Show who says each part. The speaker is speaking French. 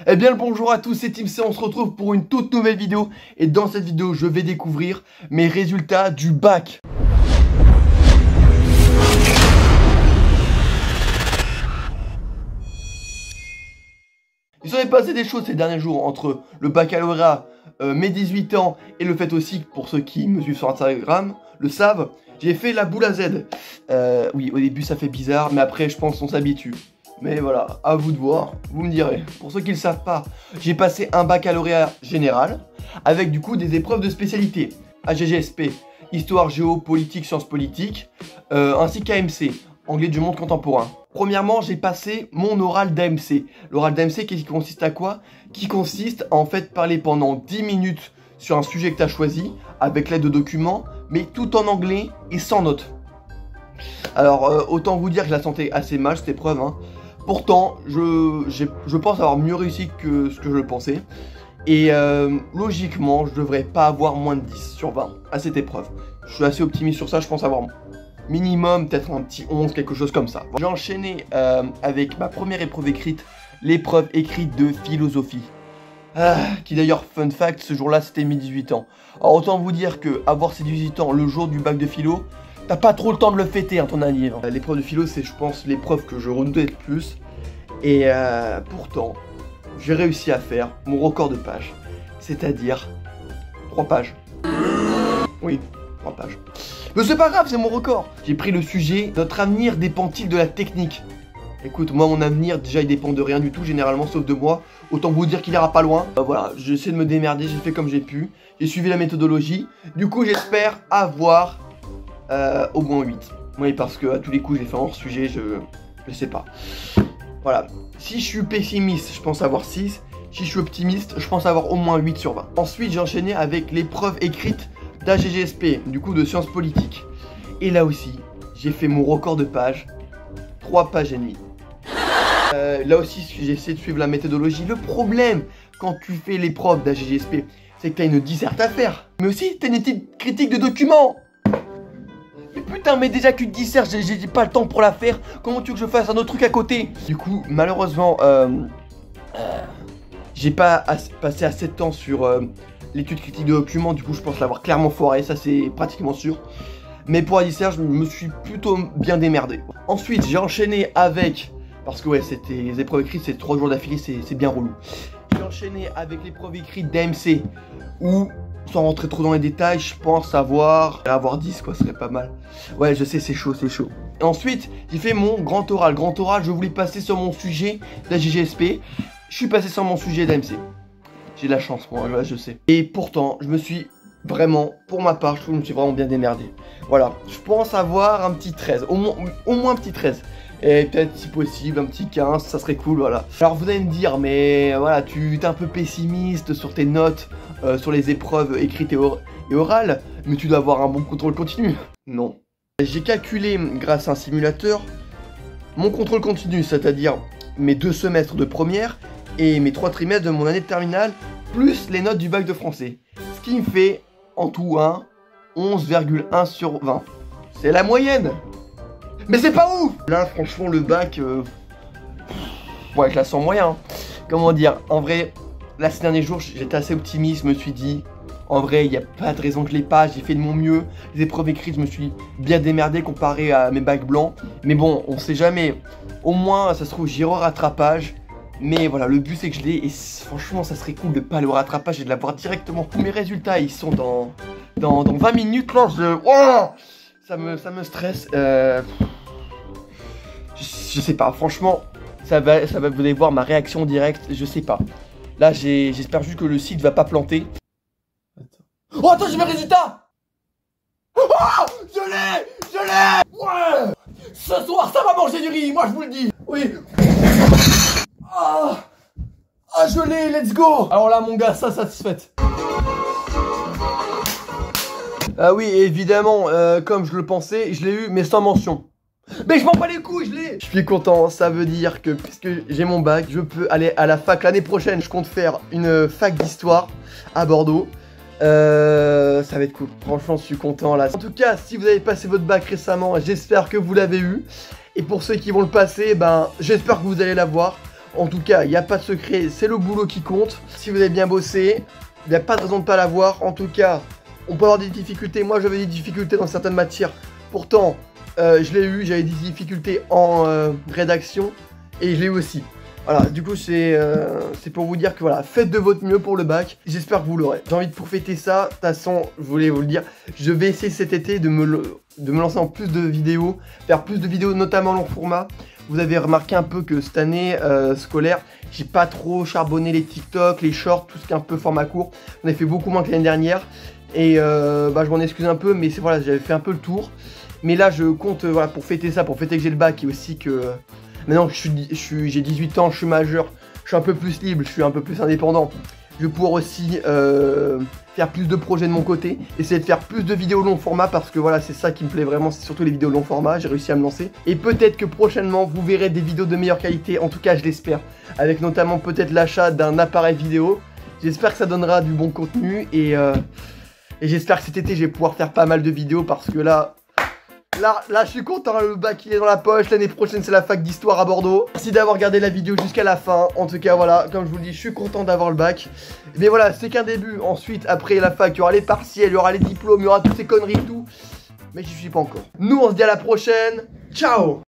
Speaker 1: Eh bien le bonjour à tous, c'est Team C, on se retrouve pour une toute nouvelle vidéo. Et dans cette vidéo, je vais découvrir mes résultats du bac. Il s'en est passé des choses ces derniers jours entre le baccalauréat, mes 18 ans et le fait aussi, pour ceux qui me suivent sur Instagram, le savent, j'ai fait la boule à Z. Oui, au début ça fait bizarre, mais après je pense qu'on s'habitue. Mais voilà, à vous de voir, vous me direz. Pour ceux qui ne le savent pas, j'ai passé un baccalauréat général, avec du coup des épreuves de spécialité. AGGSP, Histoire, Géo, Politique, Sciences Politiques, ainsi qu'AMC, Anglais du monde contemporain. Premièrement, j'ai passé mon oral d'AMC. L'oral d'AMC qui consiste à quoi? Qui consiste à en fait parler pendant 10 minutes sur un sujet que tu as choisi, avec l'aide de documents, mais tout en anglais et sans notes. Alors, autant vous dire que je la sentais assez mal cette épreuve, hein. Pourtant, je pense avoir mieux réussi que ce que je le pensais. Et logiquement, je devrais pas avoir moins de 10 sur 20 à cette épreuve. Je suis assez optimiste sur ça, je pense avoir minimum, peut-être un petit 11, quelque chose comme ça. J'ai enchaîné avec ma première épreuve écrite, l'épreuve écrite de philosophie. Qui d'ailleurs, fun fact, ce jour-là, c'était mes 18 ans. Alors autant vous dire que avoir ses 18 ans le jour du bac de philo, t'as pas trop le temps de le fêter, hein, ton année. L'épreuve de philo, c'est, je pense, l'épreuve que je redoutais le plus. Et pourtant, j'ai réussi à faire mon record de pages. C'est-à-dire 3 pages. Oui, 3 pages. Mais c'est pas grave, c'est mon record. J'ai pris le sujet, notre avenir dépend-il de la technique? Écoute, moi, mon avenir, déjà, il dépend de rien du tout, généralement, sauf de moi. Autant vous dire qu'il ira pas loin. Voilà, j'essaie de me démerder, j'ai fait comme j'ai pu. J'ai suivi la méthodologie. Du coup, j'espère avoir au moins 8. Oui, parce que à tous les coups, j'ai fait un hors-sujet, je sais pas. Voilà. Si je suis pessimiste, je pense avoir 6. Si je suis optimiste, je pense avoir au moins 8 sur 20. Ensuite, j'ai enchaîné avec l'épreuve écrite d'AGGSP, du coup de sciences politiques. Et là aussi, j'ai fait mon record de pages. 3 pages et demie. Là aussi, j'ai essayé de suivre la méthodologie. Le problème, quand tu fais l'épreuve d'AGGSP, c'est que tu as une disserte à faire. Mais aussi, tu as une petite critique de documents. Mais putain, mais déjà qu'une disserte, j'ai pas le temps pour la faire. Comment tu veux que je fasse un autre truc à côté? Du coup, malheureusement, j'ai pas passé assez de temps sur l'étude critique de documents. Du coup, je pense l'avoir clairement foiré, ça c'est pratiquement sûr. Mais pour la disserte, je me suis plutôt bien démerdé. Ensuite, j'ai enchaîné avec... Parce que ouais, c'était les épreuves écrites, c'est 3 jours d'affilée, c'est bien relou. J'ai enchaîné avec l'épreuve écrite d'AMC, où, sans rentrer trop dans les détails, je pense avoir 10 quoi, ce serait pas mal. Ouais, je sais, c'est chaud, c'est chaud. Et ensuite, j'ai fait mon grand oral. Grand oral, je voulais passer sur mon sujet d'AGGSP. Je suis passé sur mon sujet d'AMC. J'ai de la chance, moi, je sais. Et pourtant, je me suis vraiment, pour ma part, je trouve que je me suis vraiment bien démerdé. Voilà, je pense avoir un petit 13, au moins un petit 13. Et peut-être si possible un petit 15, ça serait cool, voilà. Alors vous allez me dire, mais voilà, tu es un peu pessimiste sur tes notes, sur les épreuves écrites et orales, mais tu dois avoir un bon contrôle continu. Non. J'ai calculé, grâce à un simulateur, mon contrôle continu, c'est-à-dire mes 2 semestres de première et mes 3 trimestres de mon année de terminale, plus les notes du bac de français. Ce qui me fait, en tout, 11,1 sur 20. C'est la moyenne. Mais c'est pas ouf. Là, franchement, le bac... ouais, je la sens moyen. Comment dire? En vrai, là, ces derniers jours, j'étais assez optimiste. Je me suis dit, en vrai, il n'y a pas de raison que je l'ai pas. J'ai fait de mon mieux. Les épreuves écrites, je me suis bien démerdé comparé à mes bacs blancs. Mais bon, on sait jamais. Au moins, ça se trouve, j'irai au rattrapage. Mais voilà, le but, c'est que je l'ai. Et franchement, ça serait cool de pas aller au rattrapage et de l'avoir directement. Tous mes résultats, ils sont dans 20 minutes. Là, oh, ça me stresse. Je sais pas, franchement, ça va, vous allez voir ma réaction directe, je sais pas. Là, j'espère juste que le site va pas planter. Attends. Oh, attends, j'ai mes résultats! Oh, je l'ai! Ouais! Ce soir, ça va manger du riz, moi je vous le dis! Oui! Ah, je l'ai, let's go! Alors là, mon gars, ça satisfaite. Ah oui, évidemment, comme je le pensais, je l'ai eu, mais sans mention. Mais je m'en bats les couilles, je l'ai. Je suis content, ça veut dire que puisque j'ai mon bac, je peux aller à la fac l'année prochaine. Je compte faire une fac d'histoire à Bordeaux. Ça va être cool, franchement je suis content là. En tout cas, si vous avez passé votre bac récemment, j'espère que vous l'avez eu. Et pour ceux qui vont le passer, ben j'espère que vous allez l'avoir. En tout cas, il n'y a pas de secret, c'est le boulot qui compte. Si vous avez bien bossé, il n'y a pas de raison de ne pas l'avoir. En tout cas, on peut avoir des difficultés. Moi, j'avais des difficultés dans certaines matières. Pourtant, je l'ai eu, j'avais des difficultés en rédaction et je l'ai eu aussi. Voilà, du coup, c'est pour vous dire que voilà, faites de votre mieux pour le bac. J'espère que vous l'aurez. J'ai envie de pour fêter ça. De toute façon, je voulais vous le dire, je vais essayer cet été de me lancer en plus de vidéos, faire plus de vidéos, notamment long format. Vous avez remarqué un peu que cette année scolaire, j'ai pas trop charbonné les TikTok, les shorts, tout ce qui est un peu format court. On a fait beaucoup moins que l'année dernière. Et je m'en excuse un peu, mais c'est voilà, j'avais fait un peu le tour. Mais là, je compte voilà, pour fêter ça, pour fêter que j'ai le bac et aussi que maintenant que j'ai 18 ans, je suis majeur, je suis un peu plus libre, je suis un peu plus indépendant. Je vais pouvoir aussi faire plus de projets de mon côté, essayer de faire plus de vidéos long format parce que voilà, c'est ça qui me plaît vraiment, c'est surtout les vidéos long format, j'ai réussi à me lancer. Et peut-être que prochainement, vous verrez des vidéos de meilleure qualité, en tout cas je l'espère, avec notamment peut-être l'achat d'un appareil vidéo. J'espère que ça donnera du bon contenu et j'espère que cet été, je vais pouvoir faire pas mal de vidéos parce que là, je suis content, le bac il est dans la poche. L'année prochaine, c'est la fac d'histoire à Bordeaux. Merci d'avoir regardé la vidéo jusqu'à la fin. En tout cas, voilà, comme je vous le dis, je suis content d'avoir le bac. Mais voilà, c'est qu'un début. Ensuite, après la fac, il y aura les partiels, il y aura les diplômes, il y aura toutes ces conneries et tout. Mais j'y suis pas encore. Nous, on se dit à la prochaine. Ciao!